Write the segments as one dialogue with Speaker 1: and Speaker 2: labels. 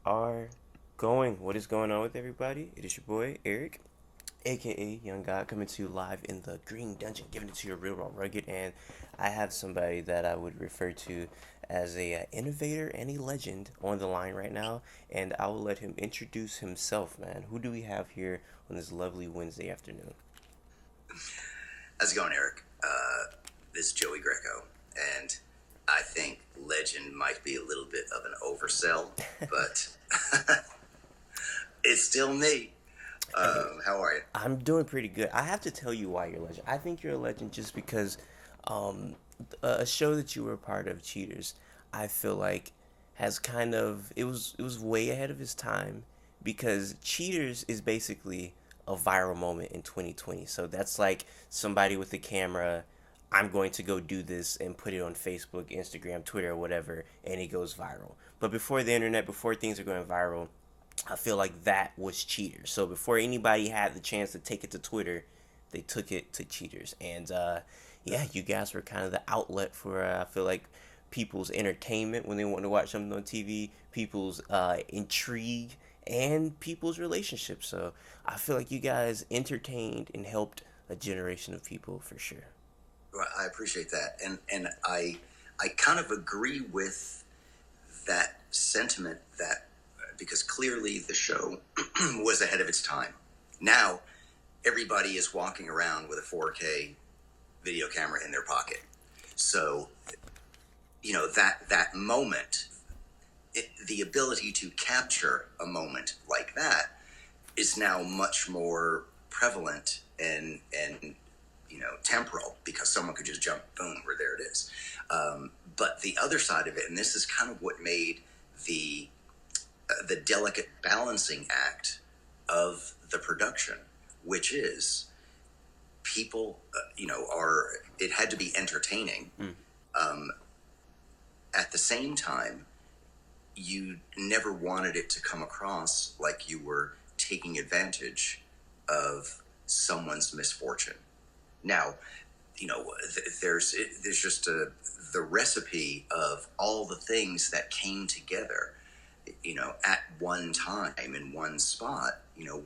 Speaker 1: are going. What is going on with everybody? It is your boy Eric, aka Young God, coming to you live in the Green Dungeon, giving it to you real raw rugged. And I have somebody that I would refer to as a innovator and a legend on the line right now, and I will let him introduce himself. Man, who do we have here on this lovely Wednesday afternoon?
Speaker 2: How's it going, Eric? This is Joey Greco, and I think legend might be a little bit of an oversell, but it's still me.
Speaker 1: Hey,
Speaker 2: How are you?
Speaker 1: I'm doing pretty good. I have to tell you why you're a legend. I think you're a legend just because um, a show that you were a part of, Cheaters, I feel like has kind of it was way ahead of its time because Cheaters is basically a viral moment in 2020. So that's like somebody with a camera. I'm going to go do this and put it on Facebook, Instagram, Twitter, or whatever, and it goes viral. But before the internet, before things are going viral, I feel like that was Cheaters. So before anybody had the chance to take it to Twitter, they took it to Cheaters. And yeah, you guys were kind of the outlet for I feel like people's entertainment when they want to watch something on TV, people's intrigue, and people's relationships. So I feel like you guys entertained and helped a generation of people for sure.
Speaker 2: Well, I appreciate that, and I kind of agree with that sentiment that because clearly the show was ahead of its time. Now everybody is walking around with a 4K video camera in their pocket, so that moment, the ability to capture a moment like that is now much more prevalent and temporal because someone could just jump, boom, where there it is. But the other side of it, and this is kind of what made the the delicate balancing act of the production, which is people, are it had to be entertaining.
Speaker 1: Mm.
Speaker 2: Um, at the same time, you never wanted it to come across like you were taking advantage of someone's misfortune. Now, there's just the recipe of all the things that came together, at one time in one spot,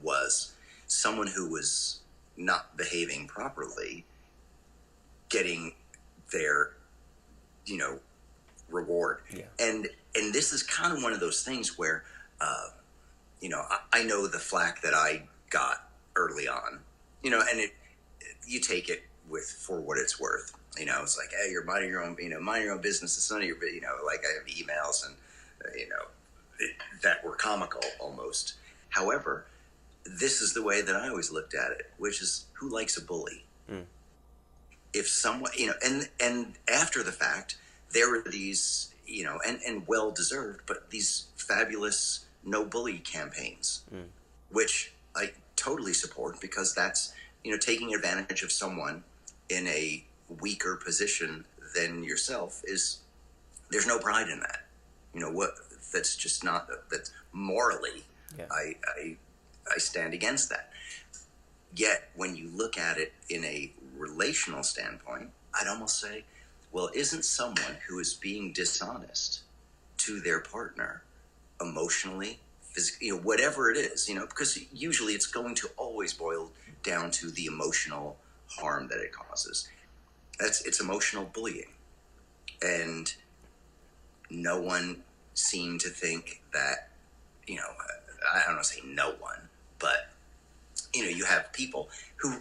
Speaker 2: was someone who was not behaving properly getting their, you know, reward.
Speaker 1: Yeah.
Speaker 2: And this is kind of one of those things where, I know the flack that I got early on, and you take it with for what it's worth. It's like, hey, you're minding your own business. It's none of your, like I have emails and, that were comical almost. However, this is the way that I always looked at it, which is who likes a bully?
Speaker 1: Mm.
Speaker 2: If someone, and after the fact, there were these, and well deserved, but these fabulous no bully campaigns,
Speaker 1: Mm.
Speaker 2: which I totally support because that's, taking advantage of someone in a weaker position than yourself is, there's no pride in that. What that's just not, that's morally,
Speaker 1: Yeah.
Speaker 2: I stand against that. Yet when you look at it in a relational standpoint, I'd almost say, well, isn't someone who is being dishonest to their partner emotionally, physically, whatever it is, because usually it's going to always boil down to the emotional harm that it causes. It's emotional bullying. And no one seemed to think that, I don't want to say no one, but, you have people who,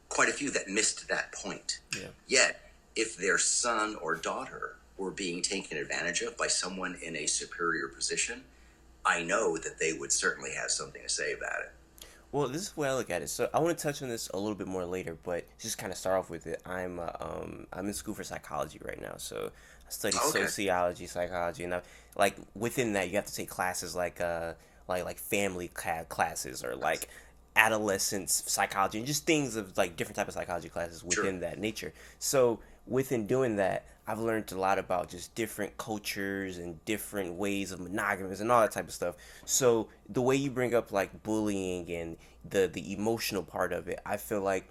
Speaker 2: quite a few that missed that point.
Speaker 1: Yeah.
Speaker 2: Yet, if their son or daughter were being taken advantage of by someone in a superior position, I know that they would certainly have something to say about it.
Speaker 1: Well, this is the way I look at it. So I want to touch on this a little bit more later, but just kind of start off with it. I'm in school for psychology right now, so I study
Speaker 2: Okay.
Speaker 1: sociology, psychology, and like within that you have to take classes like family classes or like adolescence psychology and just things of like different type of psychology classes
Speaker 2: Sure.
Speaker 1: within that nature. So within doing that, I've learned a lot about just different cultures and different ways of monogamous and all that type of stuff. So the way you bring up like bullying and the emotional part of it, I feel like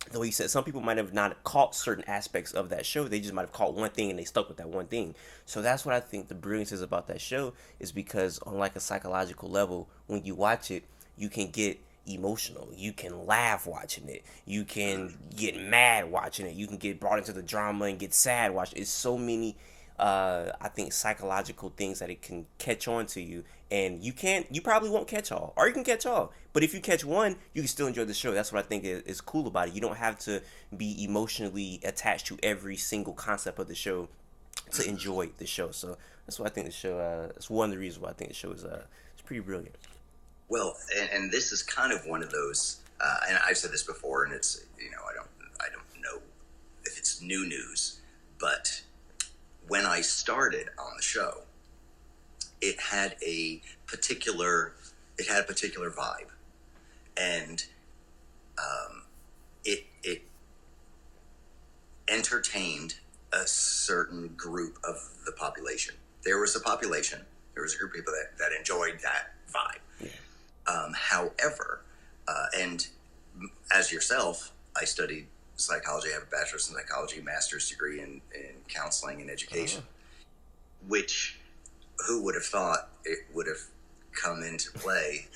Speaker 1: the way you said, some people might have not caught certain aspects of that show. They just might have caught one thing and they stuck with that one thing. So that's what I think the brilliance is about that show, is because on like a psychological level, when you watch it, you can get emotional. You can laugh watching it. You can get mad watching it. You can get brought into the drama and get sad watching it. It's so many I think psychological things that it can catch on to you, and you probably won't catch all, or you can catch all, but if you catch one, you can still enjoy the show. That's what I think is cool about it. You don't have to be emotionally attached to every single concept of the show to enjoy the show. So that's why I think the show. It's one of the reasons why I think the show is it's pretty brilliant.
Speaker 2: Well, and this is kind of one of those, and I've said this before, and it's, I don't know if it's new news, but when I started on the show, it had a particular vibe, and it entertained a certain group of the population. There was a population, there was a group of people that enjoyed that vibe.
Speaker 1: Yeah.
Speaker 2: However, and as yourself, I studied psychology. I have a bachelor's in psychology, master's degree in counseling and education, which who would have thought it would have come into play,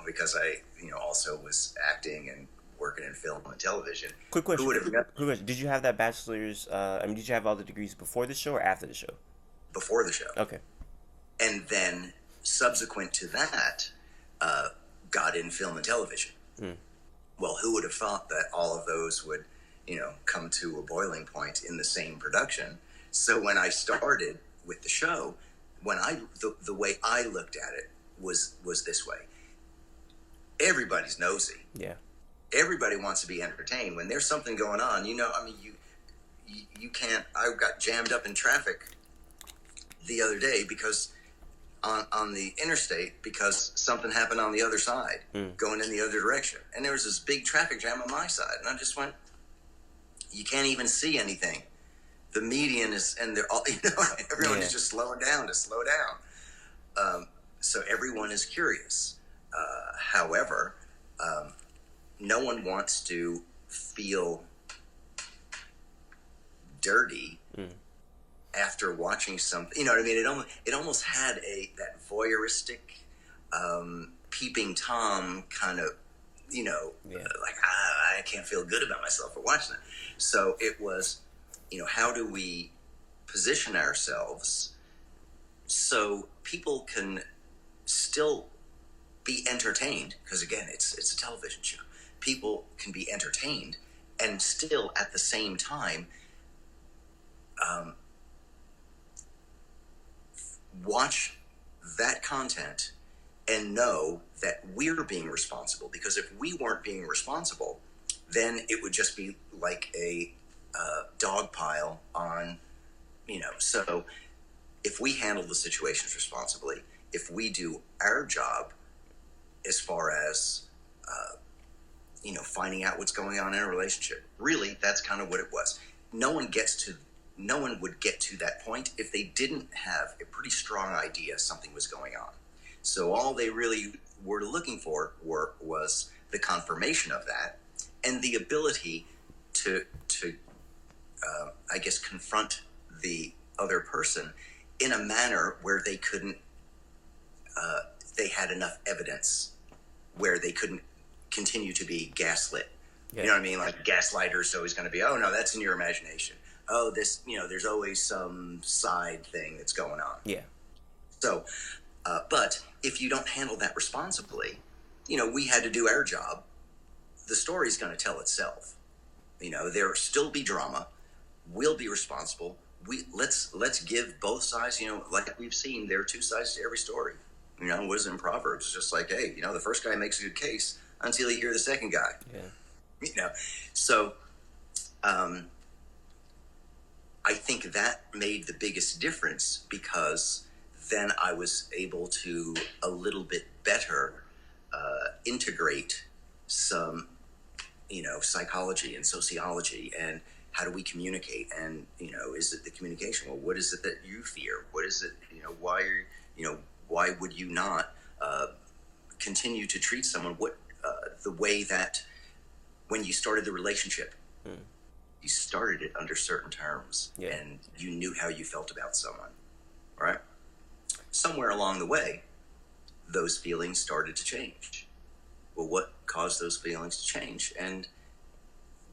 Speaker 2: because I, also was acting and working in film and television.
Speaker 1: Quick question.
Speaker 2: Who would have
Speaker 1: Quick question. Did you have that bachelor's? Did you have all the degrees before the show or after the show?
Speaker 2: before the show?
Speaker 1: Okay.
Speaker 2: And then subsequent to that, got in film and television. Well, who would have thought that all of those would, come to a boiling point in the same production? So when I started with the show, the way I looked at it was this way. Everybody's nosy.
Speaker 1: Yeah.
Speaker 2: Everybody wants to be entertained. When there's something going on, you can't. I got jammed up in traffic the other day because on the interstate, because something happened on the other side, going in the other direction, and there was this big traffic jam on my side, and I just went, you can't even see anything. The median is, and they're all, everyone is just slowing down to slow down. So everyone is curious. However, no one wants to feel dirty after watching something. You know what I mean? It almost had that voyeuristic, peeping Tom kind of, like I can't feel good about myself for watching it. So it was, how do we position ourselves so people can still be entertained? Because again, it's a television show. People can be entertained and still at the same time watch that content and know that we're being responsible. Because if we weren't being responsible, then it would just be like a dog pile on, So if we handle the situations responsibly, if we do our job as far as, finding out what's going on in a relationship, really, that's kind of what it was. No one would get to that point if they didn't have a pretty strong idea something was going on. So all they really were looking for was the confirmation of that and the ability to confront the other person in a manner where they couldn't, they had enough evidence where they couldn't continue to be gaslit. Yeah. You know what I mean? Like gaslighter is always going to be, oh no, that's in your imagination. Oh, this, there's always some side thing that's going on.
Speaker 1: Yeah.
Speaker 2: So, but if you don't handle that responsibly, we had to do our job. The story's going to tell itself. There'll still be drama. We'll be responsible. Let's give both sides, like we've seen, there are two sides to every story. What is in Proverbs? It's just like, hey, the first guy makes a good case until you hear the second guy. Yeah. So, I think that made the biggest difference, because then I was able to a little bit better integrate some, psychology and sociology and how do we communicate, and is it the communication? Well, what is it that you fear? What is it? Why would you not continue to treat someone the way that when you started the relationship,
Speaker 1: Mm.
Speaker 2: you started it under certain terms,
Speaker 1: Yeah.
Speaker 2: and you knew how you felt about someone, right? Somewhere along the way, those feelings started to change. Well, what caused those feelings to change? And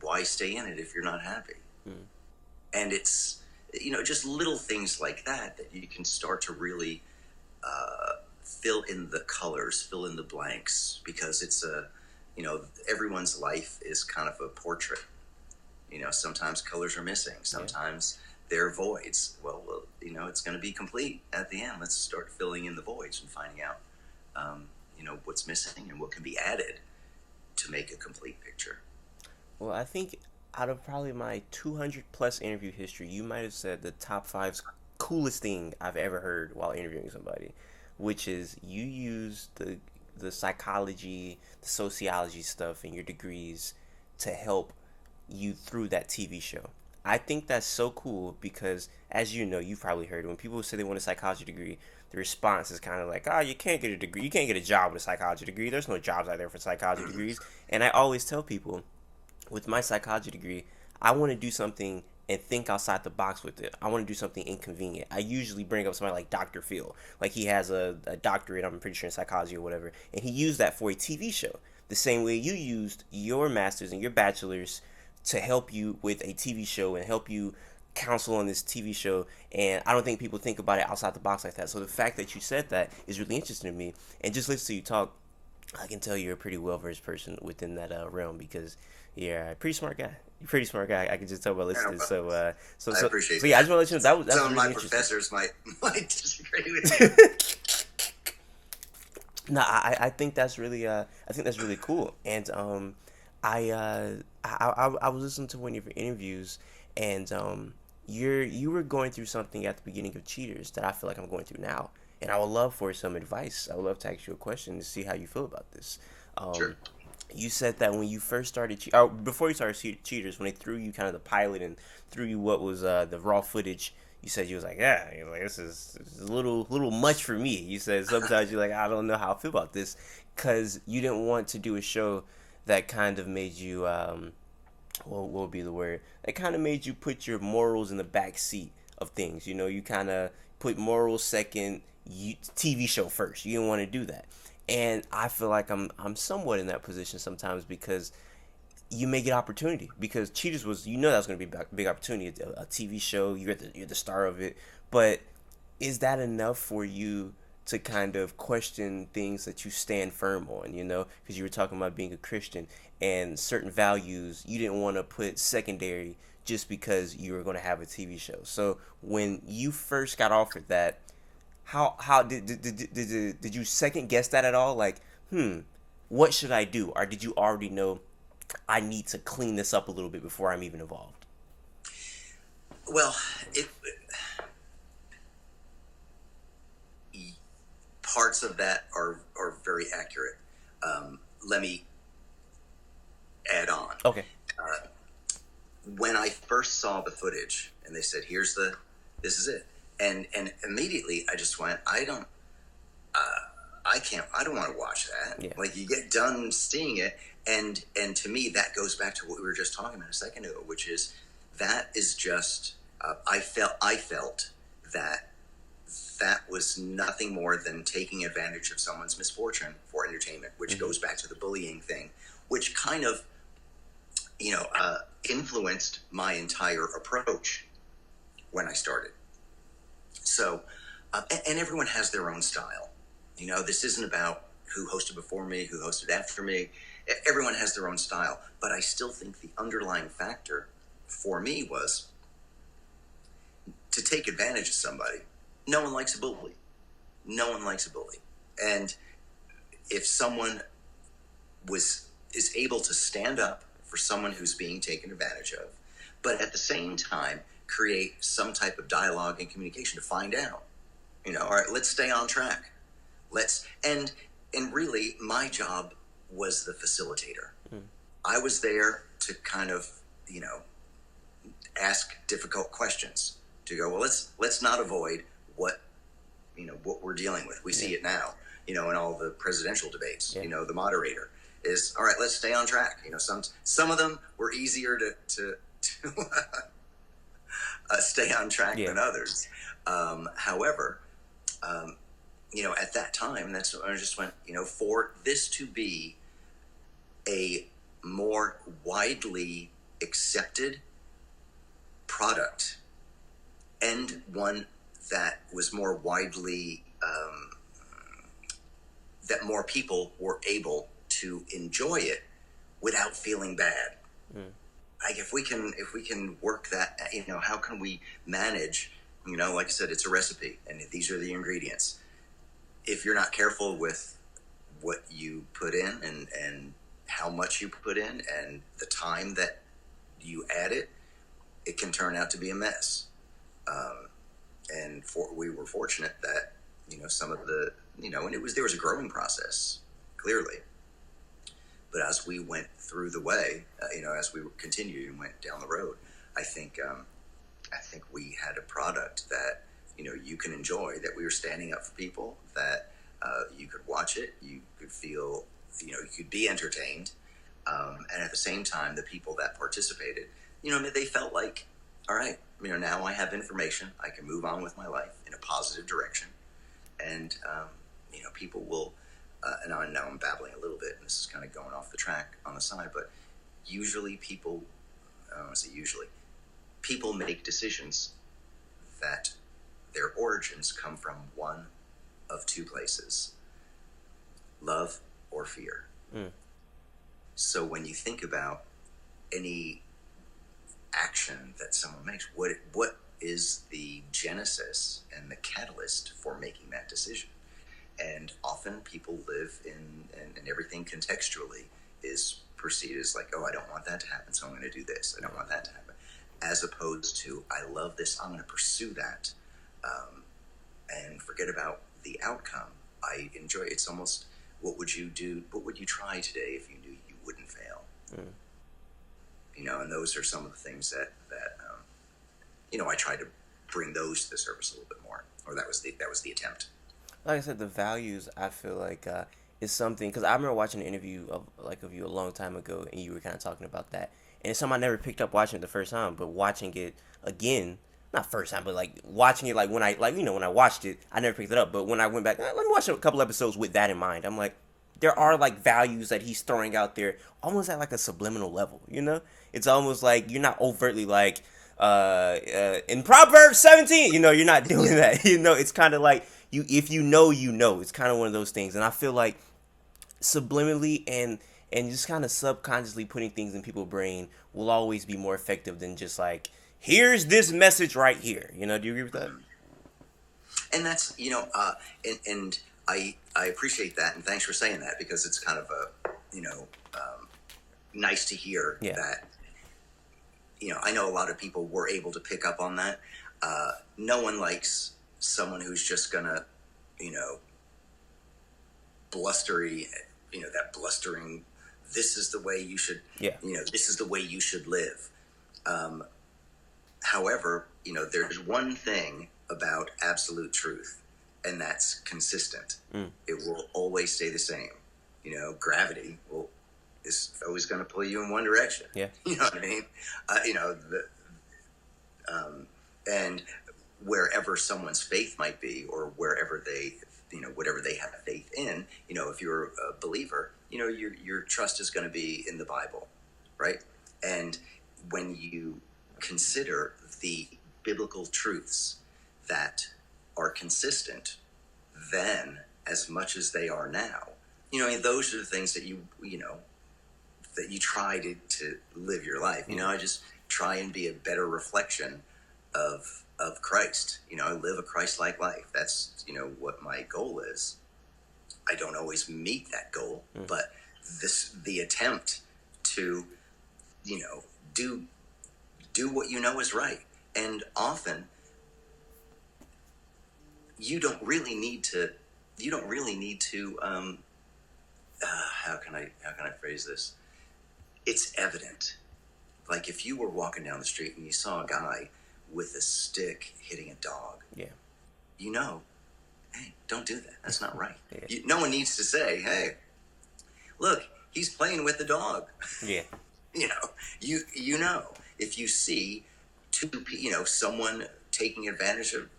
Speaker 2: why stay in it if you're not happy?
Speaker 1: Mm.
Speaker 2: And it's, just little things like that that you can start to really fill in the colors, fill in the blanks, because it's everyone's life is kind of a portrait. Sometimes colors are missing,
Speaker 1: Yeah.
Speaker 2: sometimes they're voids. Well, it's going to be complete at the end. Let's start filling in the voids and finding out, what's missing and what can be added to make a complete picture.
Speaker 1: Well, I think out of probably my 200 plus interview history, you might have said the top five coolest thing I've ever heard while interviewing somebody, which is you use the psychology, the sociology stuff in your degrees to help you through that TV show. I think that's so cool because, as you know, you've probably heard when people say they want a psychology degree, the response is kind of like, "Oh, you can't get a degree. You can't get a job with a psychology degree. There's no jobs out there for psychology degrees." And I always tell people, with my psychology degree, I want to do something and think outside the box with it. I want to do something inconvenient. I usually bring up somebody like Dr. Phil. Like he has a doctorate, I'm pretty sure, in psychology or whatever. And he used that for a TV show. The same way you used your master's and your bachelor's to help you with a TV show and help you counsel on this TV show. And I don't think people think about it outside the box like that. So the fact that you said that is really interesting to me. And just listen to you talk, I can tell you're a pretty well versed person within that realm because you're a pretty smart guy. You're a pretty smart guy. I can just tell by
Speaker 2: Yeah,
Speaker 1: listening.
Speaker 2: well, I
Speaker 1: So
Speaker 2: appreciate
Speaker 1: yeah, I
Speaker 2: that.
Speaker 1: just want to let you know that's
Speaker 2: Some of
Speaker 1: really
Speaker 2: my
Speaker 1: interesting.
Speaker 2: professors might disagree with you.
Speaker 1: No, I think that's really cool. And I was listening to one of your interviews, and you were going through something at the beginning of Cheaters that I feel like I'm going through now, and I would love for some advice. I would love to ask you a question to see how you feel about this.
Speaker 2: Sure.
Speaker 1: You said that when you first started, or before you started Cheaters, when they threw you kind of the pilot and threw you what was the raw footage, you said you was like, yeah, you're like this is a little much for me. You said sometimes you're like, I don't know how I feel about this, because you didn't want to do a show that kind of made you what would be the word? It kind of made you put your morals in the back seat of things. You know, you kind of put morals second, TV show first. You didn't want to do that. And I feel like I'm somewhat in that position sometimes because you may get opportunity because Cheaters was, that was going to be a big opportunity, a TV show. You're the star of it, but is that enough for you to kind of question things that you stand firm on? Because you were talking about being a Christian and certain values you didn't want to put secondary just because you were going to have a TV show. So when you first got offered that, how did you second guess that at all? Like, what should I do? Or did you already know I need to clean this up a little bit before I'm even involved?
Speaker 2: Well, parts of that are very accurate. Let me add on.
Speaker 1: Okay.
Speaker 2: When I first saw the footage and they said, this is it. And immediately I just went, I don't want to watch that.
Speaker 1: Yeah.
Speaker 2: Like, you get done seeing it. And to me, that goes back to what we were just talking about a second ago, which is, that is just, I felt that was nothing more than taking advantage of someone's misfortune for entertainment, which goes back to the bullying thing, which kind of, influenced my entire approach when I started. So, and everyone has their own style. This isn't about who hosted before me, who hosted after me. Everyone has their own style. But I still think the underlying factor for me was to take advantage of somebody. No one likes a bully. No one likes a bully. And if someone is able to stand up for someone who's being taken advantage of, but at the same time create some type of dialogue and communication to find out, all right, let's stay on track. And really, my job was the facilitator. I was there to kind of, ask difficult questions, to go, well, let's not avoid what we're dealing with. We see it now, in all the presidential debates.
Speaker 1: Yeah.
Speaker 2: The moderator, is, all right, let's stay on track. Some of them were easier to stay on track
Speaker 1: Yeah.
Speaker 2: than others. However, at that time, that's I just went, for this to be a more widely accepted product and one that was more widely that more people were able to enjoy it without feeling bad.
Speaker 1: Mm.
Speaker 2: Like if we can work that, how can we manage? Like I said, it's a recipe, and these are the ingredients. If you're not careful with what you put in and how much you put in and the time that you add it, it can turn out to be a mess. And we were fortunate that some of the and there was a growing process, clearly. But as we went through the way, as we continued and went down the road, I think we had a product that you can enjoy. That we were standing up for people. That you could watch it, you could feel, you could be entertained, and at the same time, the people that participated, they felt like, all right, now I have information, I can move on with my life in a positive direction, and people will. And now I'm babbling a little bit, and this is kind of going off the track on the side, but usually people, I don't want to say usually, people make decisions that their origins come from one of two places: love or fear.
Speaker 1: Mm.
Speaker 2: So when you think about any action that someone makes, what is the genesis and the catalyst for making that decision? And often people live and everything contextually is perceived as like, oh, I don't want that to happen, so I'm going to do this. I don't want that to happen. As opposed to, I love this, I'm going to pursue that, and forget about the outcome. I enjoy it. It's almost, what would you do? What would you try today if you knew you wouldn't fail?
Speaker 1: Mm.
Speaker 2: And those are some of the things that I try to bring those to the surface a little bit more. Or that was the attempt.
Speaker 1: Like I said, the values, I feel like is something, because I remember watching an interview of you a long time ago, and you were kind of talking about that, and it's something I never picked up watching it the first time, but watching it again, not first time, but like watching it, like when I watched it, I never picked it up, but when I went back, let me watch a couple episodes with that in mind. I'm like, there are like values that he's throwing out there, almost at like a subliminal level. It's almost like you're not overtly like in Proverbs 17, you're not doing that. It's kind of like, if it's kind of one of those things. And I feel like subliminally and just kind of subconsciously putting things in people's brain will always be more effective than just like, here's this message right here. Do you agree with that?
Speaker 2: And that's and I appreciate that, and thanks for saying that, because it's kind of a nice to hear
Speaker 1: Yeah.
Speaker 2: that. I know a lot of people were able to pick up on that. No one likes someone who's just gonna, blustery, that blustering, this is the way you should,
Speaker 1: Yeah.
Speaker 2: This is the way you should live. However, there's one thing about absolute truth, and that's consistent.
Speaker 1: Mm.
Speaker 2: It will always stay the same. Gravity is always going to pull you in one direction.
Speaker 1: Yeah.
Speaker 2: You know what I mean? And wherever someone's faith might be, or wherever they, whatever they have faith in, if you're a believer, your trust is going to be in the Bible, right? And when you consider the biblical truths that are consistent then as much as they are now, those are the things that that you try to live your life. I just try and be a better reflection of Christ. I live a Christ-like life. That's what my goal is. I don't always meet that goal, but the attempt to do what is right, and often you don't really need to. How can I phrase this? It's evident. Like if you were walking down the street and you saw a guy with a stick hitting a dog,
Speaker 1: Yeah.
Speaker 2: Hey, don't do that. That's not right.
Speaker 1: Yeah.
Speaker 2: No one needs to say, hey, look, He's playing with the dog.
Speaker 1: Yeah.
Speaker 2: you know, you know, if you see someone taking advantage of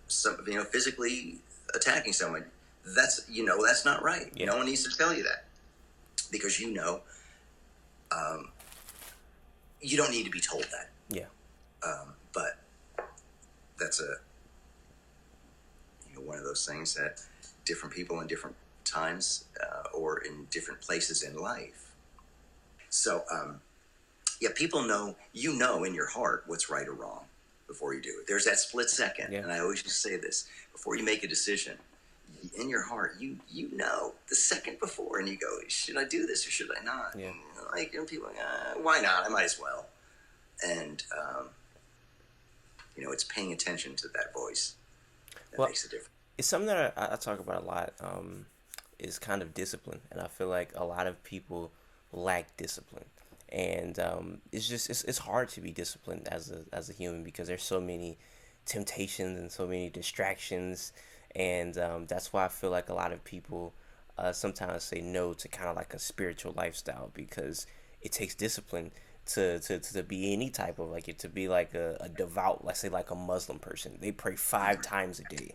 Speaker 2: physically attacking someone, that's not right.
Speaker 1: Yeah.
Speaker 2: No one needs to tell you that, because you don't need to be told that.
Speaker 1: Yeah.
Speaker 2: But that's one of those things that different people in different times or in different places in life. So yeah, people know, in your heart what's right or wrong before you do it. There's that split second,
Speaker 1: Yeah.
Speaker 2: and I always used to say this: before you make a decision, in your heart, you know the second before, and you go, should I do this or should I not?
Speaker 1: Yeah.
Speaker 2: And people are like, why not? I might as well. And it's paying attention to that voice that
Speaker 1: Well,
Speaker 2: makes a difference.
Speaker 1: it's something that I talk about a lot. Is kind of discipline, and I feel like a lot of people lack discipline, and it's just it's hard to be disciplined as a human because there's so many temptations and so many distractions, and that's why I feel like a lot of people sometimes say no to kind of like a spiritual lifestyle because it takes discipline to be any type of like it to be like a devout, let's say like a Muslim person. They pray 5 times a day.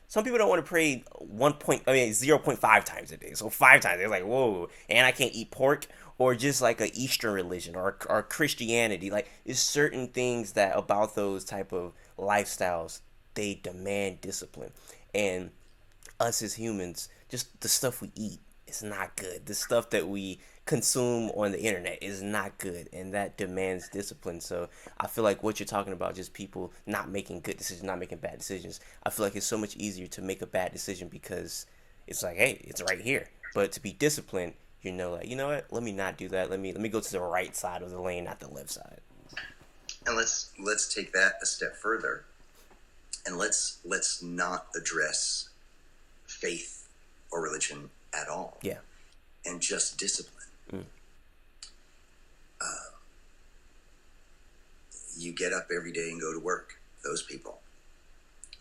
Speaker 1: Some people don't want to pray 0.5 times a day. So 5 times, they're like, whoa, and I can't eat pork, or just like a Eastern religion or Christianity. Like, it's certain things that about those type of lifestyles they demand discipline, and us as humans, just the stuff we eat is not good. The stuff that we consume on the internet is not good, and that demands discipline. So I feel like what you're talking about, just people not making good decisions, not making bad decisions. I feel like it's so much easier to make a bad decision because it's like, hey, it's right here. But to be disciplined, like, you know what? Let me not do that. Let me go to the right side of the lane, not the left side.
Speaker 2: And let's take that a step further, and let's not address faith or religion at all,
Speaker 1: Yeah.
Speaker 2: and just discipline.
Speaker 1: Mm.
Speaker 2: You get up every day and go to work. Those people,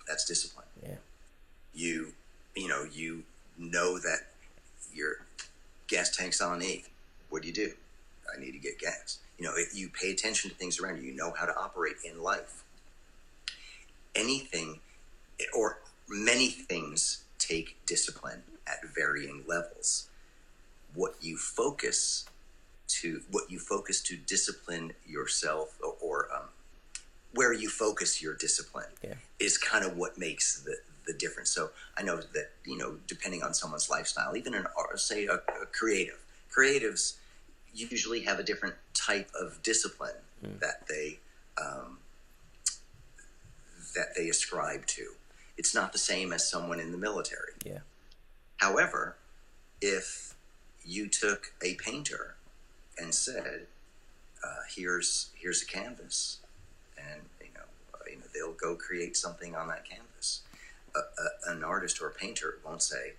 Speaker 2: that's discipline.
Speaker 1: Yeah.
Speaker 2: You know that your gas tank's on E. What do? I need to get gas. You pay attention to things around you. You know how to operate in life. Anything or many things take discipline at varying levels. What you focus to discipline yourself, or where you focus your discipline,
Speaker 1: Yeah.
Speaker 2: is kind of what makes the difference. So I know that depending on someone's lifestyle, even say a creatives usually have a different type of discipline that they ascribe to. It's not the same as someone in the military.
Speaker 1: Yeah.
Speaker 2: However, if you took a painter and said, here's a canvas, and they'll go create something on that canvas. An artist or a painter won't say,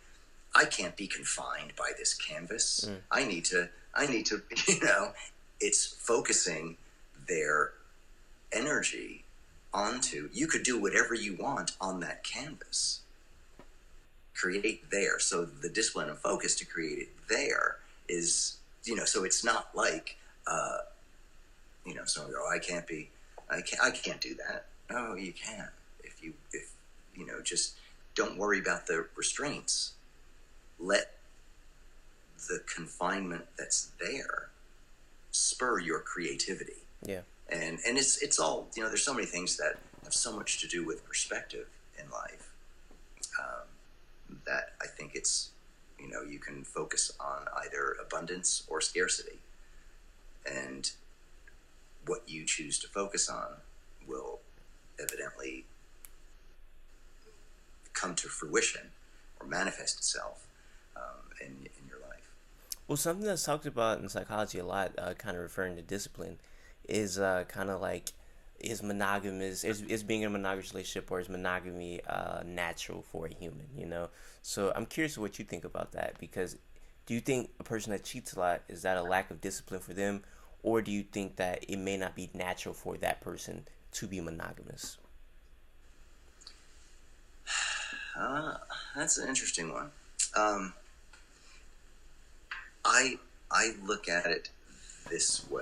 Speaker 2: I can't be confined by this canvas. I need to it's focusing their energy onto, you could do whatever you want on that canvas. Create there. So the discipline and focus to create it there is, so it's not like, someone go, I can't do that. No, you can. If just don't worry about the restraints. Let the confinement that's there spur your creativity.
Speaker 1: Yeah.
Speaker 2: And it's all, there's so many things that have so much to do with perspective in life, that I think it's, you can focus on either abundance or scarcity. And what you choose to focus on will evidently come to fruition or manifest itself in your life.
Speaker 1: Well, something that's talked about in psychology a lot, kind of referring to discipline, is kind of like, is monogamous, is being in a monogamous relationship, or is monogamy natural for a human? So I'm curious what you think about that, because do you think a person that cheats a lot, is that a lack of discipline for them, or do you think that it may not be natural for that person to be monogamous?
Speaker 2: That's an interesting one. I I look at it this way.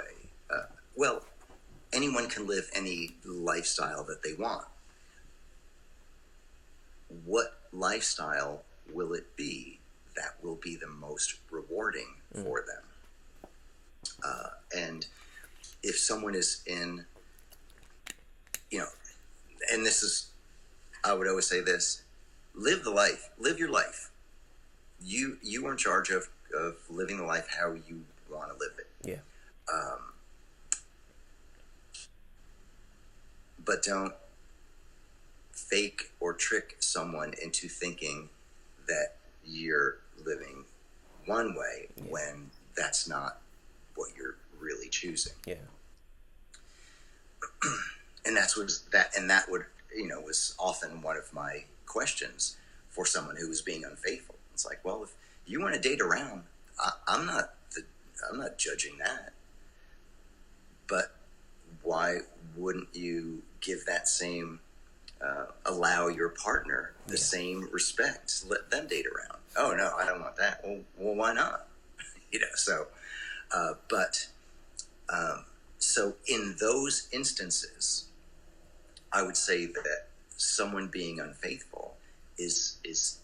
Speaker 2: Well, anyone can live any lifestyle that they want. What lifestyle will it be that will be the most rewarding for them? And if someone is in, you know, and this is, I would always say this: live the life, live your life. You are in charge of living the life how you want to live it.
Speaker 1: Yeah.
Speaker 2: But don't fake or trick someone into thinking that you're living one way when that's not what you're really choosing.
Speaker 1: Yeah.
Speaker 2: And that's what that and that would was often one of my questions for someone who was being unfaithful. It's like, well, if you want to date around, I'm not judging that, but why wouldn't you give that same allow your partner the same respect? Let them date around. Oh no, I don't want that. Well, why not? So, but so in those instances, I would say that someone being unfaithful is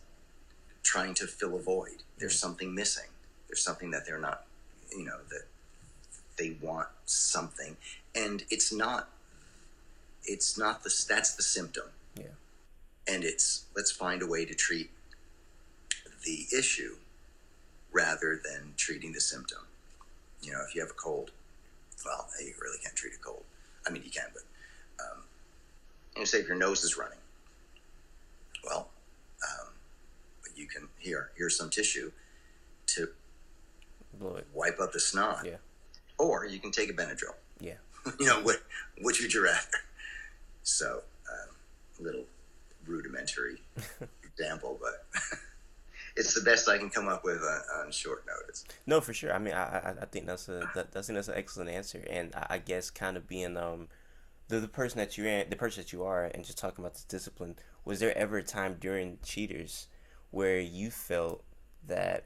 Speaker 2: trying to fill a void. There's something missing. There's something that they're not, that they want something, and it's not that's the symptom.
Speaker 1: Yeah.
Speaker 2: And let's find a way to treat the issue rather than treating the symptom. If you have a cold, well, you really can't treat a cold. I mean, you can, but say if your nose is running, well, you can here's some tissue to wipe up the snot.
Speaker 1: Yeah.
Speaker 2: Or you can take a Benadryl.
Speaker 1: Yeah.
Speaker 2: Which would you rather? So, little rudimentary example, but it's the best I can come up with on short notice.
Speaker 1: No, for sure. I mean, I think that's an excellent answer, and I guess kind of being the person that the person that you are, and just talking about this discipline. Was there ever a time during Cheaters where you felt that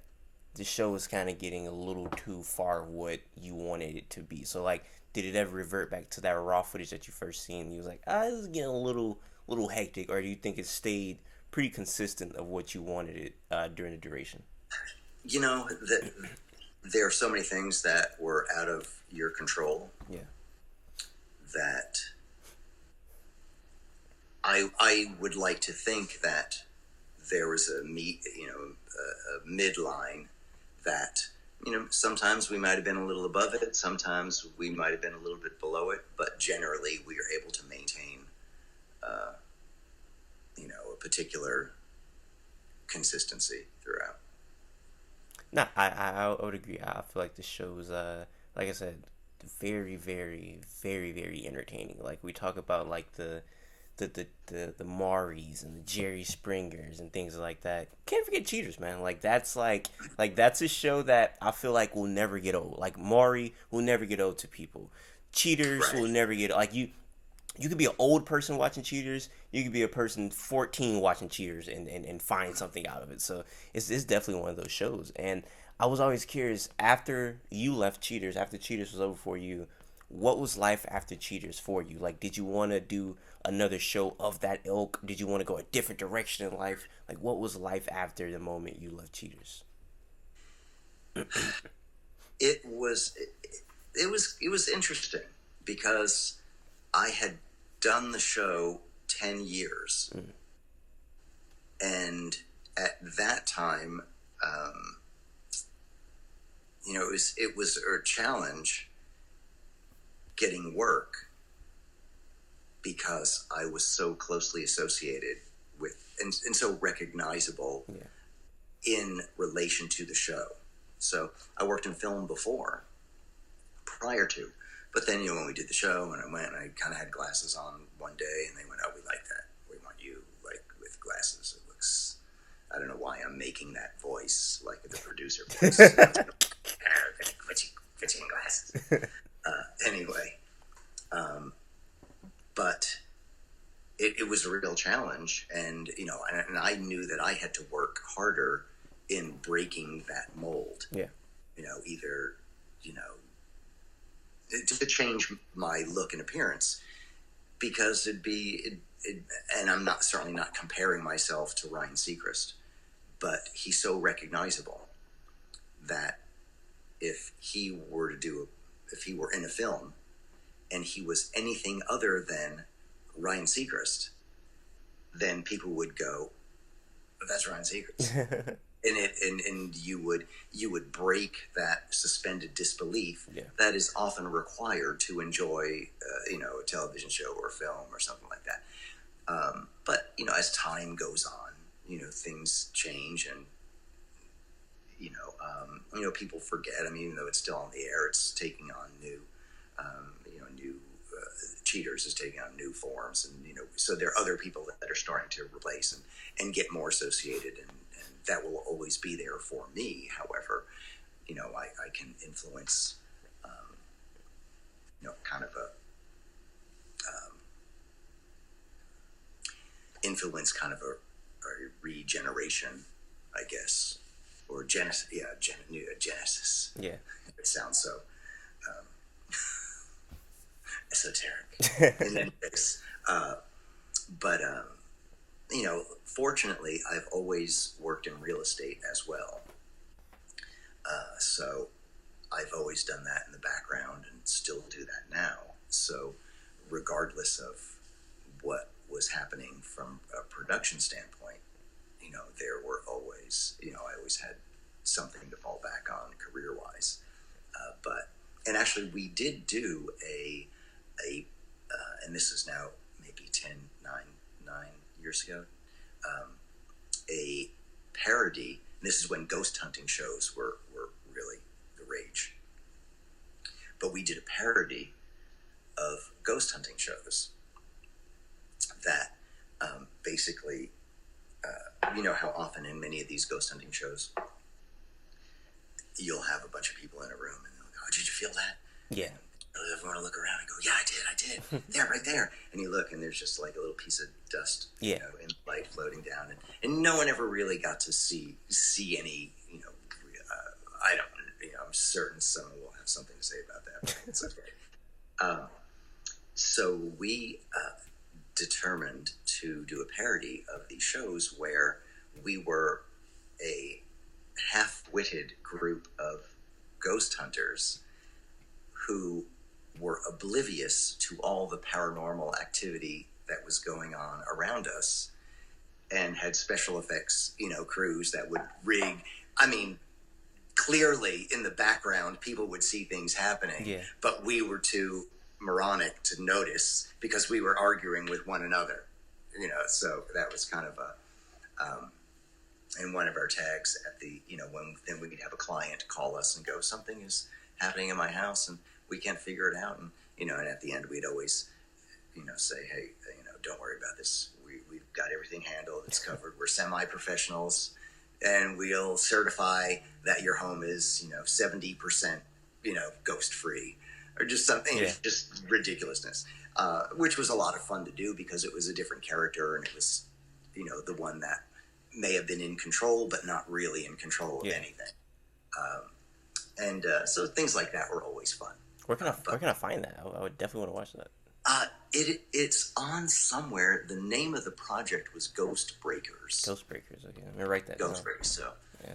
Speaker 1: the show was kind of getting a little too far what you wanted it to be? So like, did it ever revert back to that raw footage that you first seen? And you was like, this is getting a little hectic, or do you think it stayed pretty consistent of what you wanted it during the duration?
Speaker 2: There are so many things that were out of your control.
Speaker 1: Yeah.
Speaker 2: That I would like to think that there was a midline that sometimes we might have been a little above it, sometimes we might have been a little bit below it, but generally we are able to maintain a particular consistency throughout.
Speaker 1: No, I would agree. I feel like the show is like I said, very, very, very, very entertaining. Like we talk about like the Mauries and the Jerry Springers and things like that. Can't forget Cheaters, man. Like that's that's a show that I feel like will never get old. Like Maury will never get old to people. Cheaters will never get like you. You could be an old person watching Cheaters. You could be a person 14 watching Cheaters and find something out of it. So it's definitely one of those shows. And I was always curious, after you left Cheaters, after Cheaters was over for you, what was life after Cheaters for you? Like, did you want to do another show of that ilk? Did you want to go a different direction in life? Like, what was life after the moment you left Cheaters?
Speaker 2: It was interesting because I had done the show 10 years. And at that time, it was a challenge getting work because I was so closely associated with and so recognizable in relation to the show. So I worked in film prior to, but then when we did the show and I went and I kind of had glasses on one day and they went, "Oh, we like that. We want you like with glasses. It looks." I don't know why I'm making that voice like the producer voice. Put you in glasses. Anyway, but it was a real challenge, and and I knew that I had to work harder in breaking that mold.
Speaker 1: Yeah.
Speaker 2: either, you know, to change my look and appearance, because and I'm not certainly not comparing myself to Ryan Seacrest, but he's so recognizable that if he were if he were in a film and he was anything other than Ryan Seacrest, then people would go, "But that's Ryan Seacrest." And you would break that suspended disbelief
Speaker 1: Yeah.
Speaker 2: that is often required to enjoy a television show or a film or something like that. But as time goes on, things change, and people forget. I mean, even though it's still on the air, it's taking on new Cheaters is taking on new forms, and so there are other people that are starting to replace and get more associated, and that will always be there for me. However, I can influence, kind of a regeneration, I guess, or Genesis. Yeah, Genesis.
Speaker 1: Yeah.
Speaker 2: It sounds so um, esoteric. In any case, but fortunately, I've always worked in real estate as well. So I've always done that in the background and still do that now. So regardless of what was happening from a production standpoint, there were always, I always had something to fall back on career wise. And actually, we did do and this is now maybe 9 years ago, a parody. And this is when ghost hunting shows were really the rage. But we did a parody of ghost hunting shows that basically, how often in many of these ghost hunting shows, you'll have a bunch of people in a room and they'll go, "Oh, did you feel that?"
Speaker 1: Yeah.
Speaker 2: And everyone will look around and go, "Yeah, I did. There, right there." And you look and there's just like a little piece of dust,
Speaker 1: Yeah.
Speaker 2: in light floating down. And no one ever really got to see any, I don't, I'm certain someone will have something to say about that. But it's okay. So we determined to do a parody of these shows where we were a half-witted group of ghost hunters who were oblivious to all the paranormal activity that was going on around us, and had special effects, crews that would rig. I mean, clearly in the background, people would see things happening,
Speaker 1: Yeah.
Speaker 2: but we were too moronic to notice because we were arguing with one another, so that was kind of in one of our tags at the, when then we'd have a client call us and go, "Something is happening in my house and we can't figure it out." And, and at the end we'd always, say, "Hey, don't worry about this. We've got everything handled. It's covered. We're semi-professionals, and we'll certify that your home is, 70%, ghost free," or just something,
Speaker 1: Yeah.
Speaker 2: just ridiculousness, which was a lot of fun to do because it was a different character, and it was, the one that may have been in control, but not really in control of anything. And so things like that were always fun.
Speaker 1: Where can I find that? I would definitely want to watch that.
Speaker 2: It's on somewhere. The name of the project was Ghost Breakers.
Speaker 1: Ghost Breakers. Okay, let me write that
Speaker 2: Ghost
Speaker 1: down.
Speaker 2: Breakers. So,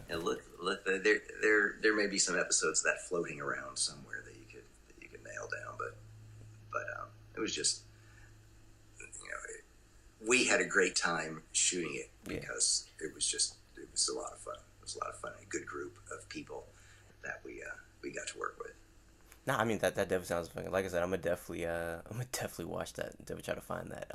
Speaker 1: Yeah.
Speaker 2: look. There may be some episodes of that floating around somewhere that you could nail down. But it was just, we had a great time shooting it because it was a lot of fun. It was a lot of fun. A good group of people that we got to work with.
Speaker 1: No, I mean that definitely sounds fun. Like I said, I'm gonna definitely watch that. Definitely try to find that.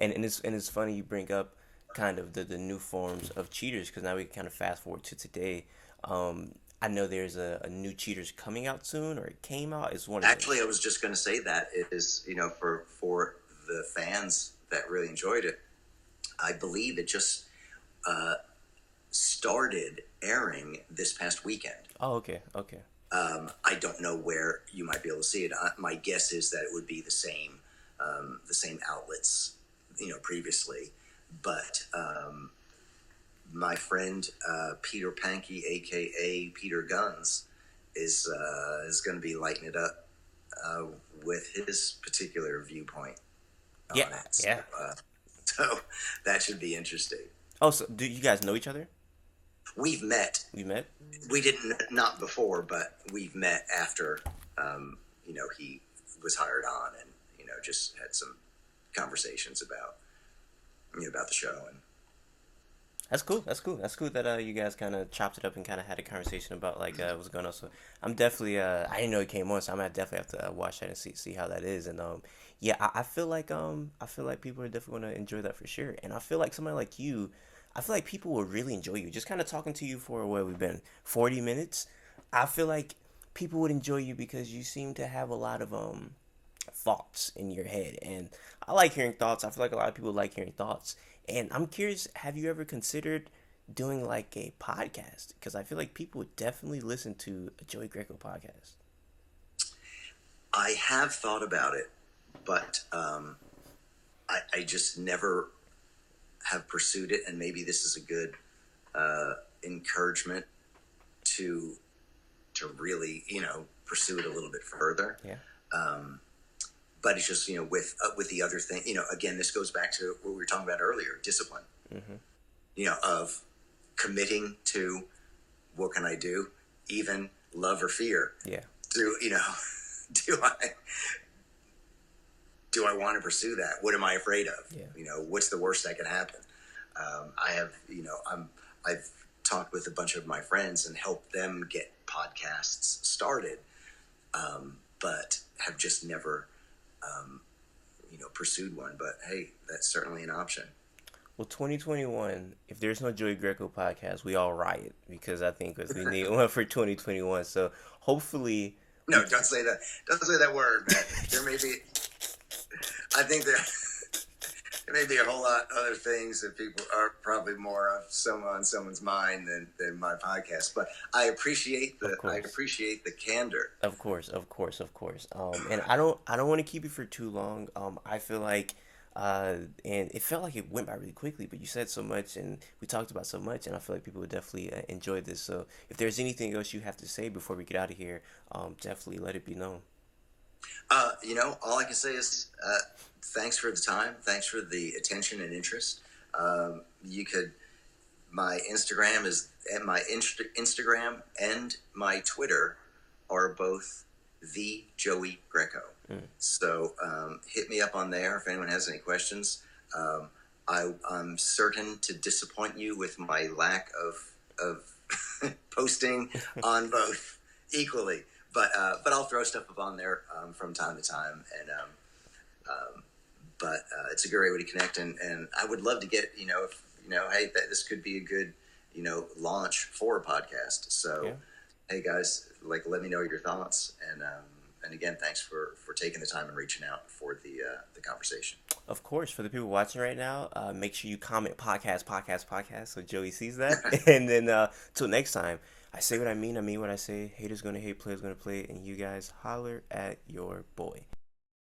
Speaker 1: And it's funny you bring up kind of the new forms of cheaters, because now we can kind of fast forward to today. I know there's a new cheaters coming out soon, or it came out. It's one of
Speaker 2: Actually, I was just going to say that it is, for the fans that really enjoyed it. I believe it just started airing this past weekend.
Speaker 1: Oh, okay.
Speaker 2: I don't know where you might be able to see it. My guess is that it would be the same outlets, previously. But my friend Peter Pankey, aka Peter Guns, is going to be lighting it up uh, with his particular viewpoint
Speaker 1: Yeah,
Speaker 2: on it.
Speaker 1: yeah.
Speaker 2: So that should be interesting.
Speaker 1: Oh, so do you guys know each other?
Speaker 2: We've met.
Speaker 1: We met.
Speaker 2: We didn't, not before, but we've met after he was hired on, and just had some conversations about about the show. And
Speaker 1: That's cool. That's cool. That's cool that you guys kind of chopped it up and kind of had a conversation about like what's going on. So I'm definitely I didn't know it came on, so I'm gonna definitely have to watch that and see how that is. And yeah, I feel like people are definitely gonna enjoy that for sure. And I feel like somebody like you, I feel like people will really enjoy you. Just kind of talking to you for what we've been 40 minutes. I feel like people would enjoy you because you seem to have a lot of thoughts in your head, and I like hearing thoughts. I feel like a lot of people like hearing thoughts, and I'm curious, have you ever considered doing like a podcast? Because I feel like people would definitely listen to a Joey Greco podcast.
Speaker 2: I have thought about it, but I just never have pursued it. And maybe this is a good encouragement to really pursue it a little bit further.
Speaker 1: Yeah.
Speaker 2: But it's just with the other thing, again, this goes back to what we were talking about earlier, discipline.
Speaker 1: Mm-hmm.
Speaker 2: Of committing to what can I do, even love or fear.
Speaker 1: Yeah.
Speaker 2: Do do I do I want to pursue that? What am I afraid of?
Speaker 1: Yeah.
Speaker 2: What's the worst that could happen? I have, I've talked with a bunch of my friends and helped them get podcasts started, but have just never, pursued one. But hey, that's certainly an option.
Speaker 1: Well, 2021, if there's no Joey Greco podcast, we all riot because I think we need one for 2021. So hopefully,
Speaker 2: No, don't say that. Don't say that word, man. There may be. I think there may be a whole lot other things that people are probably more of on someone's mind than my podcast. But I appreciate the candor.
Speaker 1: of course, of course, of course. And I don't want to keep you for too long. I feel like, and it felt like it went by really quickly, but you said so much, and we talked about so much, and I feel like people would definitely enjoy this. So if there's anything else you have to say before we get out of here, definitely let it be known.
Speaker 2: All I can say is thanks for the time. Thanks for the attention and interest. You could. My Instagram is and my Instagram and my Twitter are both the Joey Greco.
Speaker 1: Mm.
Speaker 2: So hit me up on there if anyone has any questions. I'm certain to disappoint you with my lack of posting on both equally, but I'll throw stuff up on there from time to time, and it's a great way to connect, and I would love to get if hey, this could be a good launch for a podcast. So
Speaker 1: Yeah.
Speaker 2: hey guys, let me know your thoughts, and again, thanks for taking the time and reaching out for the conversation.
Speaker 1: Of course, for the people watching right now, make sure you comment podcast, podcast, podcast, so Joey sees that. And then till next time, I say what I mean what I say. Haters gonna hate, players gonna play, and you guys holler at your boy.